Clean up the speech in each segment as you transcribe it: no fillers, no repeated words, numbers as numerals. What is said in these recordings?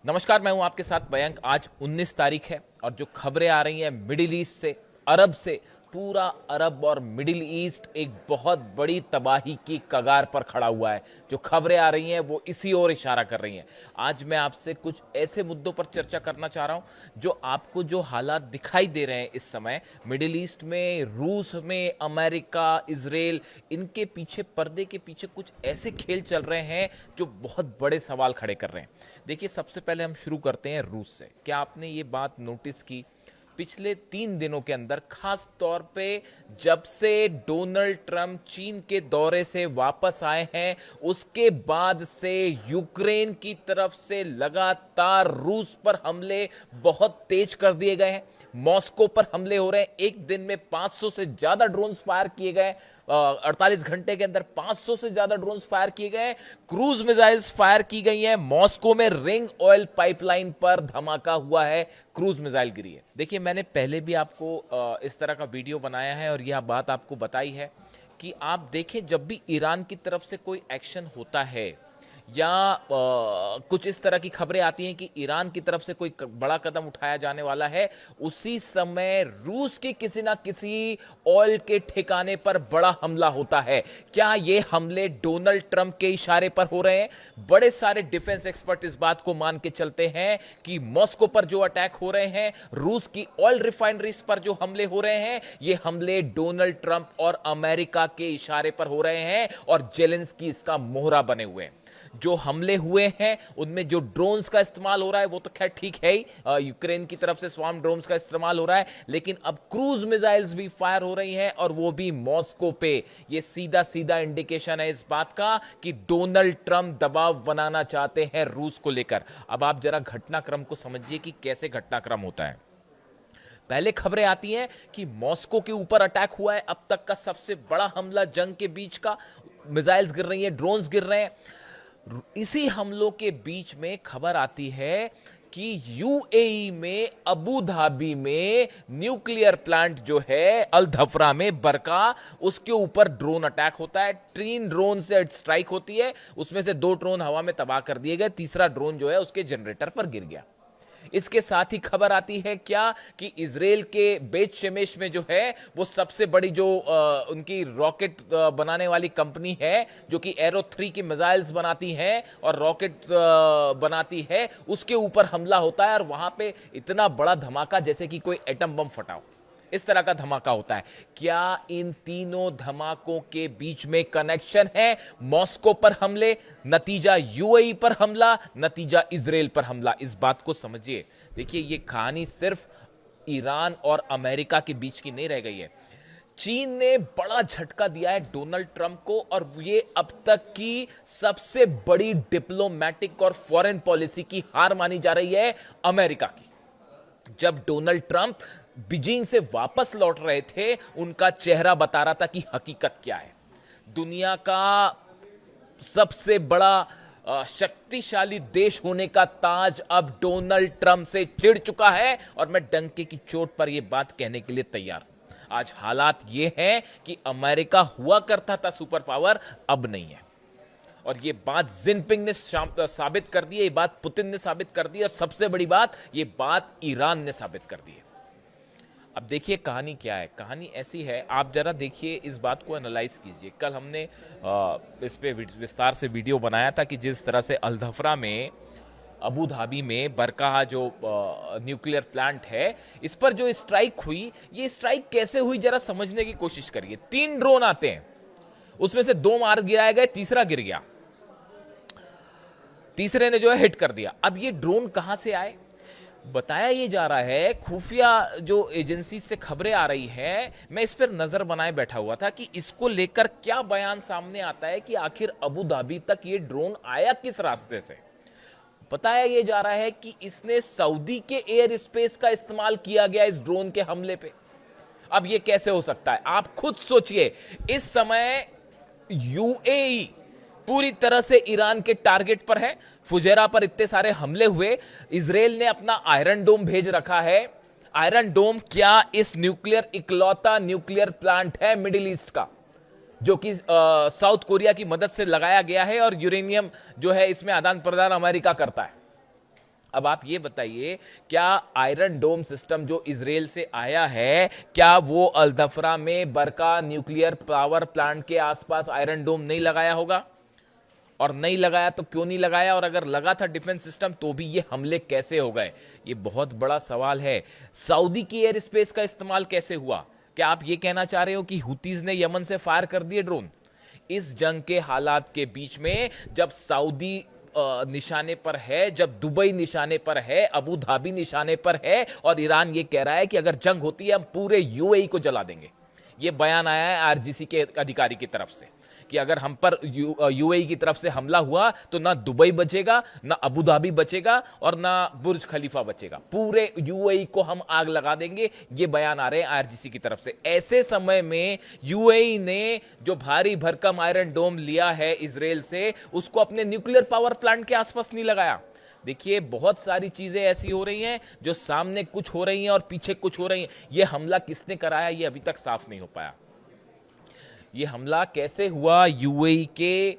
नमस्कार, मैं हूं आपके साथ मयंक। आज 19 तारीख है और जो खबरें आ रही हैं मिडिल ईस्ट से, अरब से, पूरा अरब और मिडिल ईस्ट एक बहुत बड़ी तबाही की कगार पर खड़ा हुआ है। जो खबरें आ रही हैं वो इसी ओर इशारा कर रही हैं। आज मैं आपसे कुछ ऐसे मुद्दों पर चर्चा करना चाह रहा हूं जो आपको जो हालात दिखाई दे रहे हैं इस समय मिडिल ईस्ट में, रूस में, अमेरिका, इजराइल, इनके पीछे, पर्दे के पीछे कुछ ऐसे खेल चल रहे हैं जो बहुत बड़े सवाल खड़े कर रहे हैं। देखिए, सबसे पहले हम शुरू करते हैं रूस से। क्या आपने ये बात नोटिस की, पिछले 3 दिनों के अंदर, खास तौर पे जब से डोनाल्ड ट्रंप चीन के दौरे से वापस आए हैं, उसके बाद से यूक्रेन की तरफ से लगातार रूस पर हमले बहुत तेज कर दिए गए हैं। मॉस्को पर हमले हो रहे हैं। एक दिन में 500 से ज्यादा ड्रोन्स फायर किए गए। 48 घंटे के अंदर 500 से ज्यादा ड्रोन्स फायर किए गए। क्रूज मिसाइल्स फायर की गई हैं। मॉस्को में रिंग ऑयल पाइपलाइन पर धमाका हुआ है, क्रूज मिसाइल गिरी है। देखिए, मैंने पहले भी आपको इस तरह का वीडियो बनाया है और यह बात आपको बताई है कि आप देखें, जब भी ईरान की तरफ से कोई एक्शन होता है या कुछ इस तरह की खबरें आती हैं कि ईरान की तरफ से कोई बड़ा कदम उठाया जाने वाला है, उसी समय रूस के किसी ना किसी ऑयल के ठिकाने पर बड़ा हमला होता है। क्या ये हमले डोनाल्ड ट्रंप के इशारे पर हो रहे हैं? बड़े सारे डिफेंस एक्सपर्ट इस बात को मान के चलते हैं कि मॉस्को पर जो अटैक हो रहे हैं, रूस की ऑयल रिफाइनरीज पर जो हमले हो रहे हैं, ये हमले डोनाल्ड ट्रंप और अमेरिका के इशारे पर हो रहे हैं और जेलेंस्की इसका मोहरा बने हुए हैं। जो हमले हुए हैं उनमें जो ड्रोन्स का इस्तेमाल हो रहा है वो तो खैर ठीक है ही, यूक्रेन की तरफ से स्वार्म ड्रोन्स का इस्तेमाल हो रहा है, लेकिन अब क्रूज मिसाइल्स भी फायर हो रही हैं और वो भी मॉस्को पे। ये सीधा सीधा इंडिकेशन है इस बात का कि डोनाल्ड ट्रंप दबाव बनाना चाहते हैं रूस को लेकर। अब आप जरा घटनाक्रम को समझिए कि कैसे घटनाक्रम होता है। पहले खबरें आती हैं कि मॉस्को के ऊपर अटैक हुआ है, अब तक का सबसे बड़ा हमला जंग के बीच का। मिसाइल्स गिर रही हैं, ड्रोन्स गिर रहे हैं। इसी हमलों के बीच में खबर आती है कि यूएई में, अबू धाबी में न्यूक्लियर प्लांट जो है अल धफरा में, बरका, उसके ऊपर ड्रोन अटैक होता है। 3 ड्रोन से स्ट्राइक होती है, उसमें से 2 ड्रोन हवा में तबाह कर दिए गए, तीसरा ड्रोन जो है उसके जनरेटर पर गिर गया। इसके साथ ही खबर आती है क्या कि इजराइल के बेत शेमेश में जो है वो सबसे बड़ी जो उनकी रॉकेट बनाने वाली कंपनी है, जो कि एरो 3 की मिसाइल्स बनाती है और रॉकेट बनाती है, उसके ऊपर हमला होता है और वहां पे इतना बड़ा धमाका जैसे कि कोई एटम बम फटा हो, इस तरह का धमाका होता है। क्या इन तीनों धमाकों के बीच में कनेक्शन है? मॉस्को पर हमले, नतीजा यूएई पर हमला, नतीजा इजराइल पर हमला। इस बात को समझिए। देखिए, ये कहानी सिर्फ ईरान और अमेरिका के बीच की नहीं रह गई है। चीन ने बड़ा झटका दिया है डोनाल्ड ट्रंप को और ये अब तक की सबसे बड़ी डिप्लोमैटिक और फॉरेन पॉलिसी की हार मानी जा रही है अमेरिका की। जब डोनाल्ड ट्रंप बीजिंग से वापस लौट रहे थे, उनका चेहरा बता रहा था कि हकीकत क्या है। दुनिया का सबसे बड़ा शक्तिशाली देश होने का ताज अब डोनाल्ड ट्रंप से चिढ़ चुका है और मैं डंके की चोट पर यह बात कहने के लिए तैयार हूं। आज हालात यह हैं कि अमेरिका हुआ करता था सुपर पावर, अब नहीं है। और ये बात जिनपिंग ने साबित कर दी है, ये बात पुतिन ने साबित कर दी है और सबसे बड़ी बात, ये बात ईरान ने साबित कर दी है। अब देखिए कहानी क्या है। कहानी ऐसी है, आप जरा देखिए, इस बात को एनालाइज कीजिए। कल हमने इस पे विस्तार से वीडियो बनाया था कि जिस तरह से अल धफरा में, अबू धाबी में बरका जो न्यूक्लियर प्लांट है, इस पर जो स्ट्राइक हुई, ये स्ट्राइक कैसे हुई जरा समझने की कोशिश करिए। 3 ड्रोन आते हैं, उसमें से 2 मार गिराए गए, तीसरा गिर गया, तीसरे ने जो है हिट कर दिया। अब ये ड्रोन कहां से आए? बताया ये जा रहा है, खुफिया जो एजेंसी से खबरें आ रही है, मैं इस पर नजर बनाए बैठा हुआ था कि इसको लेकर क्या बयान सामने आता है कि आखिर अबू धाबी तक ये ड्रोन आया किस रास्ते से। बताया ये जा रहा है कि इसने सऊदी के एयर स्पेस का इस्तेमाल किया गया इस ड्रोन के हमले पे। अब ये कैसे हो सकता है? आप खुद सोचिए, इस समय यूएई पूरी तरह से ईरान के टारगेट पर है। फुजेरा पर इतने सारे हमले हुए, इजराइल ने अपना आयरन डोम भेज रखा है। आयरन डोम क्या इस इकलौता न्यूक्लियर प्लांट है मिडिल ईस्ट का, जो कि साउथ कोरिया की मदद से लगाया गया है और यूरेनियम जो है इसमें आदान प्रदान अमेरिका करता है। अब आप ये बताइए, क्या आयरन डोम सिस्टम जो इजराइल से आया है, क्या वो अल-दफरा में बरका न्यूक्लियर पावर प्लांट के आसपास आयरन डोम नहीं लगाया होगा? और नहीं लगाया तो क्यों नहीं लगाया? और अगर लगा था डिफेंस सिस्टम तो भी ये हमले कैसे हो गए? ये बहुत बड़ा सवाल है। सऊदी की एयर स्पेस का इस्तेमाल कैसे हुआ? क्या आप ये कहना चाह रहे हो कि हुतीज ने यमन से फायर कर दिए ड्रोन? इस जंग के हालात के बीच में जब सऊदी निशाने पर है, जब दुबई निशाने पर है, अबू धाबी निशाने पर है, और ईरान ये कह रहा है कि अगर जंग होती है हम पूरे यूएई को जला देंगे। ये बयान आया है आरजीसी के अधिकारी की तरफ से कि अगर हम पर यूएई की तरफ से हमला हुआ तो ना दुबई बचेगा, ना अबू धाबी बचेगा, और ना बुर्ज खलीफा बचेगा, पूरे यूएई को हम आग लगा देंगे। ये बयान आ रहे हैं आरजीसी की तरफ से। ऐसे समय में यूएई ने जो भारी भरकम आयरन डोम लिया है इजराइल से, उसको अपने न्यूक्लियर पावर प्लांट के आसपास नहीं लगाया। देखिए, बहुत सारी चीजें ऐसी हो रही हैं जो सामने कुछ हो रही हैं और पीछे कुछ हो रही हैं। यह हमला किसने कराया ये अभी तक साफ नहीं हो पाया। ये हमला कैसे हुआ यूएई के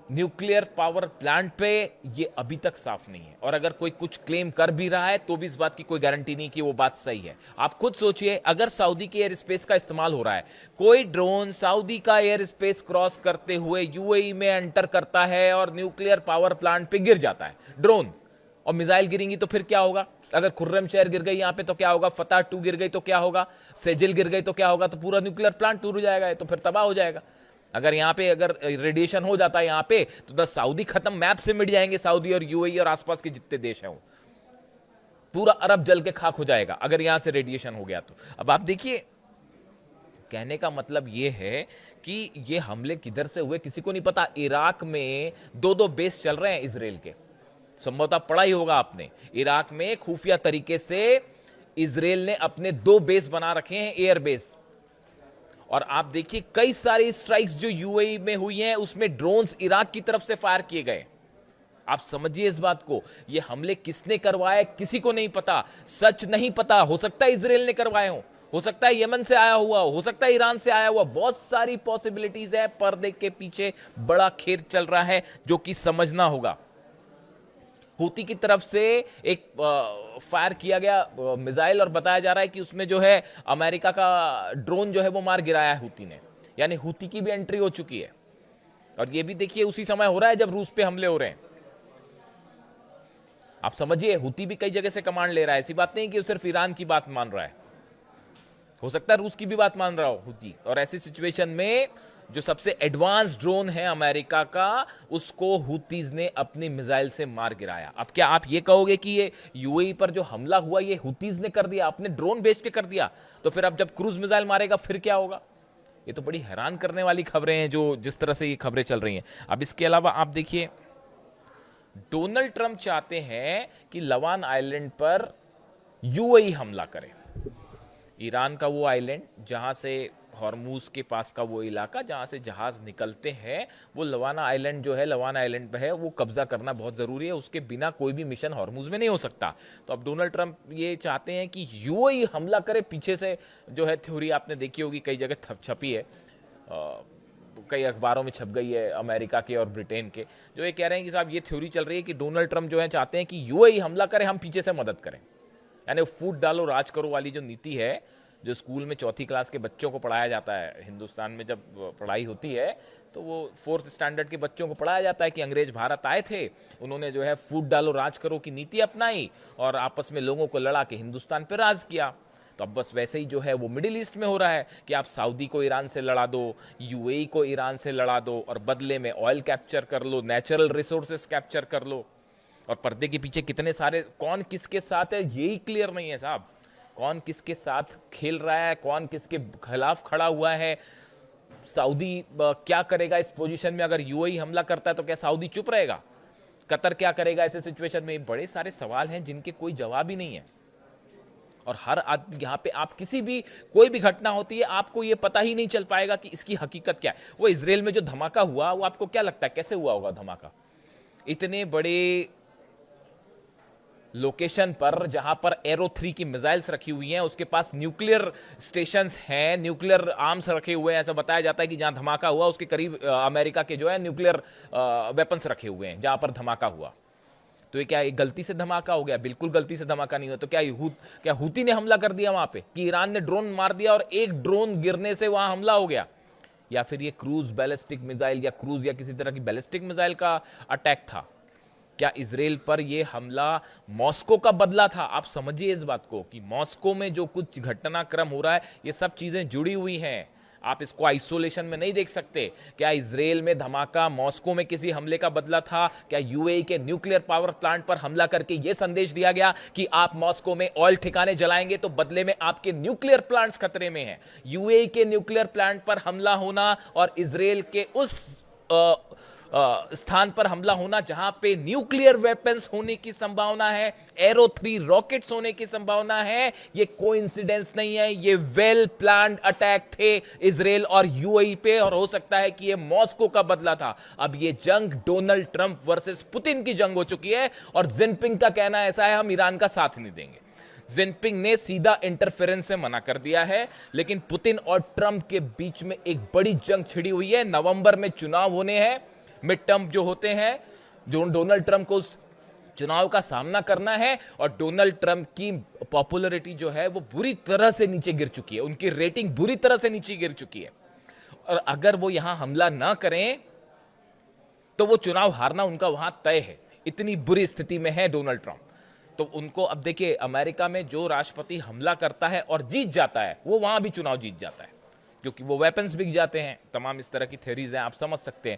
न्यूक्लियर पावर प्लांट पे, ये अभी तक साफ नहीं है। और अगर कोई कुछ क्लेम कर भी रहा है तो भी इस बात की कोई गारंटी नहीं कि वो बात सही है। आप खुद सोचिए, अगर सऊदी के एयर स्पेस का इस्तेमाल हो रहा है, कोई ड्रोन सऊदी का एयर स्पेस क्रॉस करते हुए यूएई में एंटर करता है और न्यूक्लियर पावर प्लांट पे गिर जाता है ड्रोन, और मिसाइल गिरेंगी तो फिर क्या होगा? अगर खुर्रम शहर गिर गई यहां पे तो क्या होगा? फतह 2 गिर गई तो क्या होगा? सेजिल गिर गई तो क्या होगा? तो पूरा न्यूक्लियर प्लांट टूट जाएगा, तो फिर तबाह हो जाएगा। अगर यहां पे अगर रेडिएशन हो जाता है यहां पे, तो द सऊदी खत्म, मैप से मिट जाएंगे सऊदी और यूएई और आसपास के जितने देश हैं वो। पूरा अरब जल के खाक हो जाएगा अगर यहां से रेडिएशन हो गया तो। अब आप देखिए, कहने का मतलब यह है कि ये हमले किधर से हुए किसी को नहीं पता। इराक में 2-2 बेस चल रहे हैं इजराइल के, संभवतः पढ़ा ही होगा आपने। इराक में खुफिया तरीके से इजराइल ने अपने 2 बेस बना रखे हैं, एयर बेस। और आप देखिए, कई सारी स्ट्राइक्स जो यूएई में हुई हैं उसमें ड्रोन्स इराक की तरफ से फायर किए गए। आप समझिए इस बात को। ये हमले किसने करवाए किसी को नहीं पता, सच नहीं पता। हो सकता है इजराइल ने करवाए हो सकता है यमन से आया हुआ हो सकता है ईरान से आया हुआ, बहुत सारी पॉसिबिलिटीज है। पर्दे के पीछे बड़ा खेल चल रहा है जो कि समझना होगा। हूती की तरफ से एक फायर किया गया मिसाइल, और बताया जा रहा है कि उसमें जो है अमेरिका का ड्रोन जो है वो मार गिराया है हूती ने। यानी हूती की भी एंट्री हो चुकी है। और ये भी देखिए उसी समय हो रहा है जब रूस पे हमले हो रहे हैं। आप समझिए, हूती भी कई जगह से कमांड ले रहा है। ऐसी बात नहीं कि वो सिर्फ ईरान की बात मान रहा है, हो सकता है रूस की भी बात मान रहा हो हूती। और ऐसी सिचुएशन में जो सबसे एडवांस ड्रोन है अमेरिका का, उसको हूतीज ने अपनी मिसाइल से मार गिराया। अब क्या आप ये कहोगे कि ये यूएई पर जो हमला हुआ ये हूतीज ने कर दिया, आपने ड्रोन भेज के कर दिया? तो फिर अब जब क्रूज मिसाइल मारेगा फिर क्या होगा? ये तो बड़ी हैरान करने वाली खबरें हैं जो जिस तरह से ये खबरें चल रही हैं। अब इसके अलावा आप देखिए, डोनाल्ड ट्रंप चाहते हैं कि लवान आइलैंड पर यूएई हमला करे। ईरान का वो आइलैंड जहां से हॉर्मूज के पास का वो इलाका जहां से जहाज निकलते हैं, वो लवाना आइलैंड जो है, लवाना आइलैंड पे है, वो कब्जा करना बहुत जरूरी है। उसके बिना कोई भी मिशन हॉर्मूज में नहीं हो सकता। तो अब डोनाल्ड ट्रंप ये चाहते हैं कि यूएई हमला करे। पीछे से जो है थ्योरी आपने देखी होगी, कई जगह छपी है, कई अखबारों में छप गई है अमेरिका के और ब्रिटेन के, जो ये कह रहे हैं कि साहब ये थ्योरी चल रही है कि डोनाल्ड ट्रंप जो है चाहते हैं कि यूएई हमला करे, हम पीछे से मदद करें। यानी फूट डालो राज करो वाली जो नीति है, जो स्कूल में 4th क्लास के बच्चों को पढ़ाया जाता है, हिंदुस्तान में जब पढ़ाई होती है तो वो 4th स्टैंडर्ड के बच्चों को पढ़ाया जाता है कि अंग्रेज भारत आए थे, उन्होंने जो है फूट डालो राज करो की नीति अपनाई और आपस में लोगों को लड़ा के हिंदुस्तान पर राज किया। तो अब बस वैसे ही जो है वो मिडिल ईस्ट में हो रहा है कि आप सऊदी को ईरान से लड़ा दो, यूएई को ईरान से लड़ा दो, और बदले में ऑयल कैप्चर कर लो, नेचुरल रिसोर्सेस कैप्चर कर लो। और पर्दे के पीछे कितने सारे, कौन किसके साथ है यही क्लियर नहीं है साहब। कौन किसके साथ खेल रहा है, कौन किसके खिलाफ खड़ा हुआ है, सऊदी क्या करेगा इस पोजीशन में? अगर यूएई हमला करता है तो क्या सऊदी चुप रहेगा? कतर क्या करेगा ऐसे सिचुएशन में? बड़े सारे सवाल हैं जिनके कोई जवाब ही नहीं है। और हर आदमी यहाँ पे, आप किसी भी कोई भी घटना होती है आपको ये पता ही नहीं चल पाएगा कि इसकी हकीकत क्या है। वो इजराइल में जो धमाका हुआ वो आपको क्या लगता है कैसे हुआ होगा धमाका? इतने बड़े लोकेशन पर जहां पर एरो 3 की मिसाइल्स रखी हुई हैं, उसके पास न्यूक्लियर स्टेशंस हैं, न्यूक्लियर आर्म्स रखे हुए हैं। ऐसा बताया जाता है कि जहां धमाका हुआ उसके करीब अमेरिका के जो है न्यूक्लियर वेपन्स रखे हुए हैं जहां पर धमाका हुआ। तो ये क्या एक गलती से धमाका हो गया? बिल्कुल गलती से धमाका नहीं हुआ। तो क्या हूती ने हमला कर दिया वहां पे, कि ईरान ने ड्रोन मार दिया और एक ड्रोन गिरने से वहां हमला हो गया? या फिर ये क्रूज बैलिस्टिक मिसाइल या क्रूज या किसी तरह की बैलिस्टिक मिसाइल का अटैक था? क्या इजराइल पर यह हमला मॉस्को का बदला था? आप समझिए इस बात को कि मॉस्को में जो कुछ घटनाक्रम हो रहा है, ये सब चीजें जुड़ी हुई हैं। आप इसको आइसोलेशन में नहीं देख सकते। क्या इजराइल में धमाका मॉस्को में किसी हमले का बदला था? क्या यूएई के न्यूक्लियर पावर प्लांट पर हमला करके यह संदेश दिया गया कि आप मॉस्को में ऑयल ठिकाने जलाएंगे तो बदले में आपके न्यूक्लियर प्लांट्स खतरे में हैं? यूएई के न्यूक्लियर प्लांट पर हमला होना और इजराइल के उस स्थान पर हमला होना जहां पे न्यूक्लियर वेपन्स होने की संभावना है, एरो 3 रॉकेट्स होने की संभावना है, ये कोइंसिडेंस नहीं है, ये वेल प्लान्ड अटैक थे इजराइल और यूएई पे। और हो सकता है कि ये मॉस्को का बदला था। अब ये जंग डोनाल्ड ट्रंप वर्सेस पुतिन की जंग हो चुकी है और जिनपिंग का कहना ऐसा है, हम ईरान का साथ नहीं देंगे। जिनपिंग ने सीधा इंटरफेरेंस से मना कर दिया है, लेकिन पुतिन और ट्रंप के बीच में एक बड़ी जंग छिड़ी हुई है। नवंबर में चुनाव होने हैं, मिड टर्म जो होते हैं, जो डोनाल्ड ट्रंप को उस चुनाव का सामना करना है। और डोनाल्ड ट्रंप की पॉपुलैरिटी जो है वो बुरी तरह से नीचे गिर चुकी है, उनकी रेटिंग बुरी तरह से नीचे गिर चुकी है। और अगर वो यहां हमला ना करें तो वो चुनाव हारना उनका वहां तय है। इतनी बुरी स्थिति में है डोनाल्ड ट्रंप। तो उनको अब देखिए, अमेरिका में जो राष्ट्रपति हमला करता है और जीत जाता है, वो वहां भी चुनाव जीत जाता है, क्योंकि वो वेपन्स बिक जाते हैं। तमाम इस तरह की थ्योरीज हैं, आप समझ सकते हैं।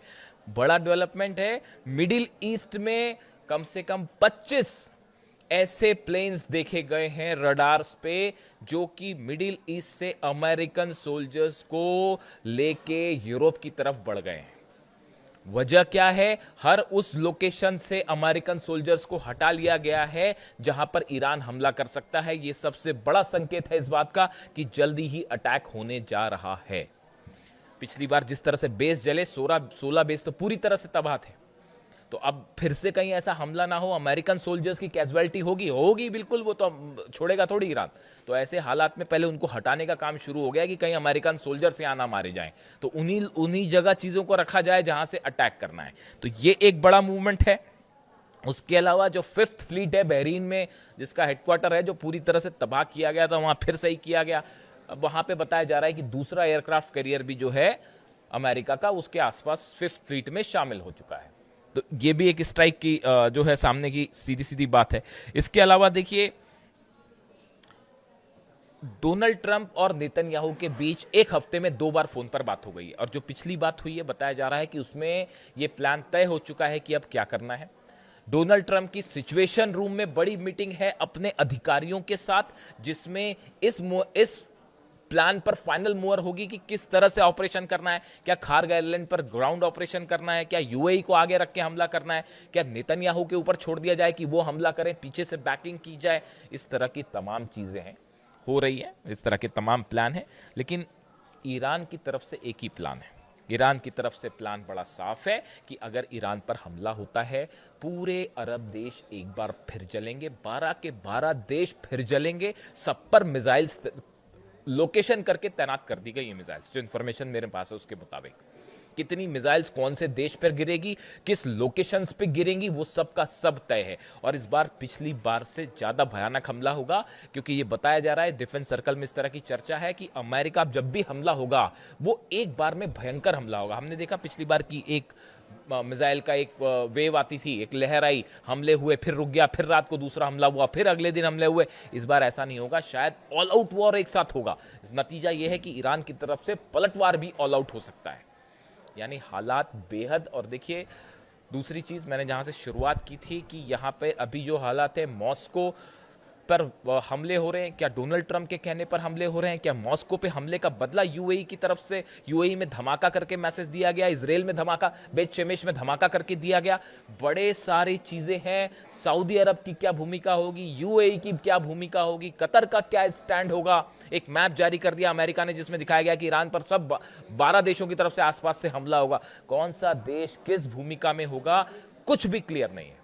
बड़ा डेवलपमेंट है मिडिल ईस्ट में। कम से कम 25 ऐसे प्लेन्स देखे गए हैं रडार्स पे जो कि मिडिल ईस्ट से अमेरिकन सोल्जर्स को लेके यूरोप की तरफ बढ़ गए हैं। वजह क्या है? हर उस लोकेशन से अमेरिकन सोल्जर्स को हटा लिया गया है जहां पर ईरान हमला कर सकता है। यह सबसे बड़ा संकेत है इस बात का कि जल्दी ही अटैक होने जा रहा है। पिछली बार जिस तरह से बेस जले, 16 बेस तो पूरी तरह से तबाह थे। तो अब फिर से कहीं ऐसा हमला ना हो, अमेरिकन सोल्जर्स की कैजुअलिटी होगी बिल्कुल, वो तो छोड़ेगा थोड़ी ईरान। तो ऐसे हालात में पहले उनको हटाने का काम शुरू हो गया कि कहीं अमेरिकन सोल्जर्स यहां ना मारे जाएं। तो उन्हीं जगह चीजों को रखा जाए जहां से अटैक करना है। तो ये एक बड़ा मूवमेंट है। उसके अलावा जो 5th फ्लीट है बहरीन में, जिसका हेडक्वार्टर है, जो पूरी तरह से तबाह किया गया था, वहां फिर सही किया गया। अब वहां पे बताया जा रहा है कि दूसरा एयरक्राफ्ट कैरियर भी जो है अमेरिका का, उसके आसपास 5th फ्लीट में शामिल हो चुका है। तो ये भी एक स्ट्राइक की जो है सामने की सीधी सीधी बात है। इसके अलावा देखिए, डोनाल्ड ट्रंप और नेतन्याहू के बीच एक हफ्ते में 2 बार फोन पर बात हो गई है। और जो पिछली बात हुई है, बताया जा रहा है कि उसमें यह प्लान तय हो चुका है कि अब क्या करना है। डोनाल्ड ट्रंप की सिचुएशन रूम में बड़ी मीटिंग है अपने अधिकारियों के साथ, जिसमें इस प्लान पर फाइनल मूवर होगी कि किस तरह से ऑपरेशन करना है। क्या खार्ग आइलैंड पर ग्राउंड ऑपरेशन करना है? क्या यूएई को आगे रख के हमला करना है? क्या नेतन्याहू के ऊपर छोड़ दिया जाए कि वो हमला करें, पीछे से बैकिंग की जाए? इस तरह की तमाम चीजें हैं, हो रही है, इस तरह के तमाम प्लान है। लेकिन ईरान की तरफ से एक ही प्लान है। ईरान की तरफ से प्लान बड़ा साफ है कि अगर ईरान पर हमला होता है, पूरे अरब देश एक बार फिर जलेंगे, 12 के 12 देश फिर जलेंगे। सब पर मिसाइल्स लोकेशन करके तैनात कर दी गई है। मिसाइल्स, जो इंफॉर्मेशन मेरे पास है उसके मुताबिक, कितनी मिसाइल्स कौन से देश पर गिरेगी, किस लोकेशंस पे गिरेंगी, वो सब का सब तय है। और इस बार पिछली बार से ज्यादा भयानक हमला होगा, क्योंकि ये बताया जा रहा है, डिफेंस सर्कल में इस तरह की चर्चा है कि अमेरिका जब भी हमला होगा वो एक बार में भयंकर हमला होगा। हमने देखा पिछली बार की एक मिसाइल का एक वेव आती थी, एक लहर आई, हमले हुए, फिर रुक गया, फिर रात को दूसरा हमला हुआ, फिर अगले दिन हमले हुए। इस बार ऐसा नहीं होगा, शायद ऑल आउट वॉर एक साथ होगा। नतीजा यह है कि ईरान की तरफ से पलटवार भी ऑल आउट हो सकता है। यानी हालात बेहद। और देखिए, दूसरी चीज मैंने जहां से शुरुआत की थी कि यहां पे अभी जो हालात है, मॉस्को पर हमले हो रहे हैं। क्या डोनाल्ड ट्रंप के कहने पर हमले हो रहे हैं? क्या मॉस्को पे हमले का बदला यूएई की तरफ से, यूएई में धमाका करके मैसेज दिया गया, इजराइल में धमाका, बेत शेमेश में धमाका करके दिया गया? बड़े सारी चीजें हैं। सऊदी अरब की क्या भूमिका होगी, यूएई की क्या भूमिका होगी, कतर का क्या स्टैंड होगा? एक मैप जारी कर दिया अमेरिका ने, जिसमें दिखाया गया कि ईरान पर सब 12 देशों की तरफ से आसपास से हमला होगा। कौन सा देश किस भूमिका में होगा, कुछ भी क्लियर नहीं है।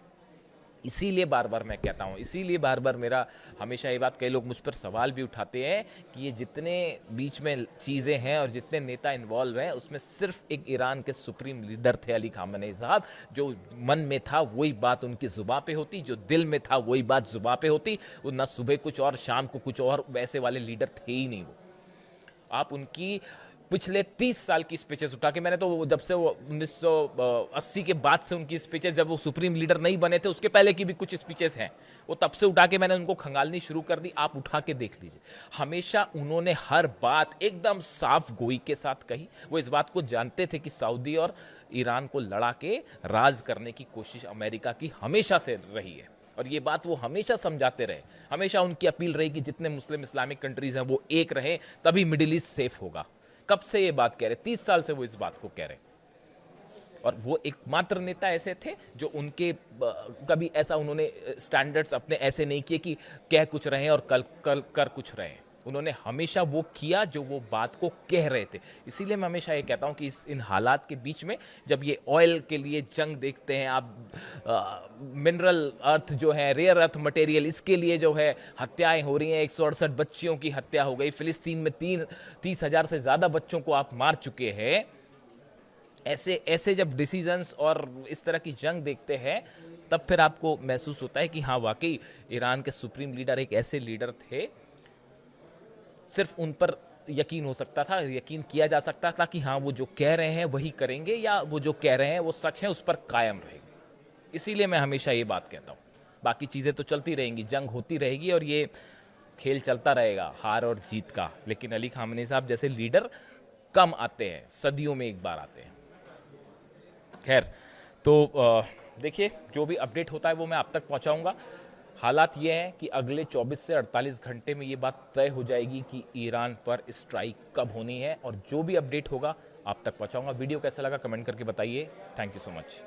इसीलिए बार बार मैं कहता हूँ, इसीलिए बार बार मेरा हमेशा ये बात, कई लोग मुझ पर सवाल भी उठाते हैं कि ये जितने बीच में चीज़ें हैं और जितने नेता इन्वॉल्व हैं, उसमें सिर्फ एक ईरान के सुप्रीम लीडर थे अली खामेनी साहब। जो मन में था वही बात उनकी जुबां पे होती, जो दिल में था वही बात जुबां पे होती। वो ना सुबह कुछ और शाम को कुछ और, वैसे वाले लीडर थे ही नहीं वो। आप उनकी पिछले 30 साल की स्पीचेस उठा के, मैंने तो जब से वो 1980 के बाद से उनकी स्पीचेस, जब वो सुप्रीम लीडर नहीं बने थे उसके पहले की भी कुछ स्पीचेस हैं, वो तब से उठा के मैंने उनको खंगालनी शुरू कर दी। आप उठा के देख लीजिए, हमेशा उन्होंने हर बात एकदम साफ गोई के साथ कही। वो इस बात को जानते थे कि सऊदी और ईरान को लड़ा के राज करने की कोशिश अमेरिका की हमेशा से रही है, और ये बात वो हमेशा समझाते रहे। हमेशा उनकी अपील रही कि जितने मुस्लिम इस्लामिक कंट्रीज हैं वो एक रहें, तभी मिडिल ईस्ट सेफ होगा। कब से ये बात कह रहे? 30 साल से वो इस बात को कह रहे। और वो एकमात्र नेता ऐसे थे जो उनके कभी ऐसा उन्होंने स्टैंडर्ड्स अपने ऐसे नहीं किए कि कह कुछ रहे और कल कल कर कुछ रहे। उन्होंने हमेशा वो किया जो वो बात को कह रहे थे। इसीलिए मैं हमेशा ये कहता हूँ कि इन हालात के बीच में जब ये ऑयल के लिए जंग देखते हैं आप, मिनरल अर्थ जो है, रेयर अर्थ मटेरियल, इसके लिए जो है हत्याएं हो रही हैं। 168 बच्चियों की हत्या हो गई। फिलिस्तीन में 30,000 से ज़्यादा बच्चों को आप मार चुके हैं। ऐसे जब डिसीजंस और इस तरह की जंग देखते हैं, तब फिर आपको महसूस होता है कि हाँ, वाकई ईरान के सुप्रीम लीडर एक ऐसे लीडर थे, सिर्फ उन पर यकीन हो सकता था, यकीन किया जा सकता था कि हाँ, वो जो कह रहे हैं वही करेंगे, या वो जो कह रहे हैं वो सच है, उस पर कायम रहेंगे। इसीलिए मैं हमेशा ये बात कहता हूँ। बाकी चीज़ें तो चलती रहेंगी, जंग होती रहेगी और ये खेल चलता रहेगा हार और जीत का। लेकिन अली खामेनी साहब जैसे लीडर कम आते हैं, सदियों में एक बार आते हैं। खैर, तो देखिए, जो भी अपडेट होता है वो मैं आप तक पहुंचाऊंगा। हालात ये हैं कि अगले 24 से 48 घंटे में ये बात तय हो जाएगी कि ईरान पर स्ट्राइक कब होनी है, और जो भी अपडेट होगा आप तक पहुंचाऊंगा। वीडियो कैसा लगा कमेंट करके बताइए। Thank you so much.